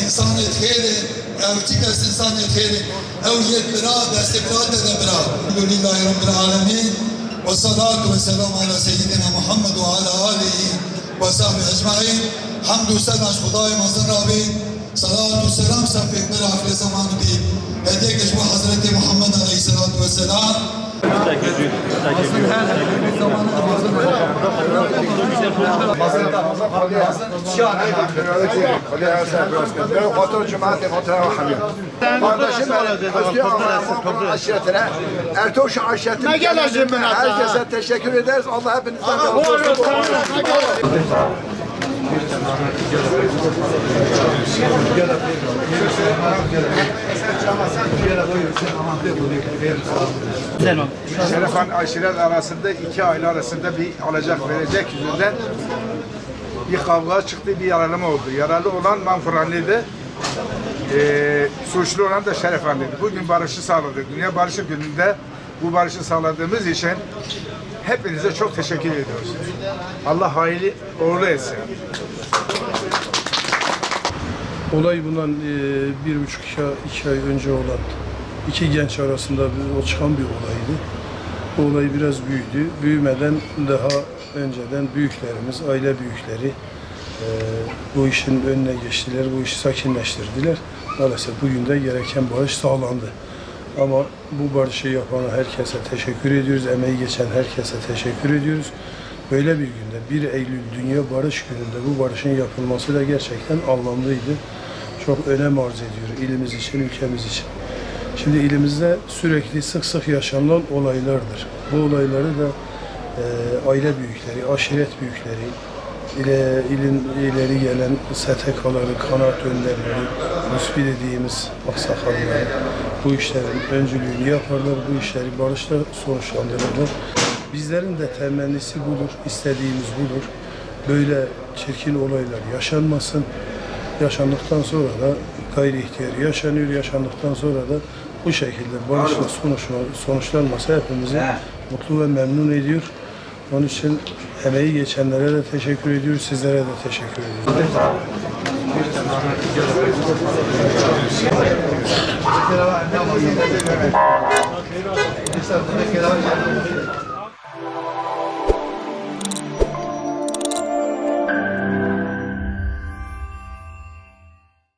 إنسانية خيري أو تكس إنسانية خيري أو يكبرا باستقرار تدبرا. الحمد لله رب العالمين والصلاة والسلام على سيدنا محمد وعلى آله وصحبه أجمعين. حمد وسلام خدای مزن رابی صلاة و سلام سب پیغمبر آخر زمان بی هدیه کشم حضرت محمد علیه الصلاة والسلام. خاطر جماعت خاطر حمید kardeşim aşiretine Ertuğrul aşiretine herkese teşekkür ederiz. Allah hepinizden razı olsun. Şerefan aşiret arasında 2 aile arasında bir alacak verecek yüzünden bir kavga çıktı, bir yaralama oldu. Yaralı olan Manfurani'ydi. Suçlu olan da Şerefani'ydi. Bugün barışı sağladık. Dünya Barışı Günü'nde bu barışı sağladığımız için hepinize çok teşekkür ediyoruz. Allah hayırlı uğurlu etsin. Olay bundan 1,5-2 ay önce olan 2 genç arasında çıkan bir olaydı. Bu olay biraz büyüdü. Büyümeden daha önceden büyüklerimiz, aile büyükleri bu işin önüne geçtiler, bu işi sakinleştirdiler. Maalesef bugün de gereken barış sağlandı. Ama bu barışı yapana herkese teşekkür ediyoruz, emeği geçen herkese teşekkür ediyoruz. Böyle bir günde, 1 Eylül Dünya Barış Günü'nde bu barışın yapılması da gerçekten anlamlıydı. Çok önem arz ediyor ilimiz için, ülkemiz için. Şimdi ilimizde sürekli sık sık yaşanılan olaylardır. Bu olayları da aile büyükleri, aşiret büyükleri, ilin ileri gelen STK'ları, kanaat önderleri, müsbir dediğimiz aksakalları bu işlerin öncülüğünü yaparlar, bu işleri barışla sonuçlandırırlar. Bizlerin de temennisi budur, istediğimiz budur. Böyle çirkin olaylar yaşanmasın. Yaşandıktan sonra da gayri ihtiyar yaşanıyor, yaşandıktan sonra da bu şekilde barışla sonuçlanması hepimizi mutlu ve memnun ediyor. Onun için emeği geçenlere de teşekkür ediyoruz, sizlere de teşekkür ediyoruz.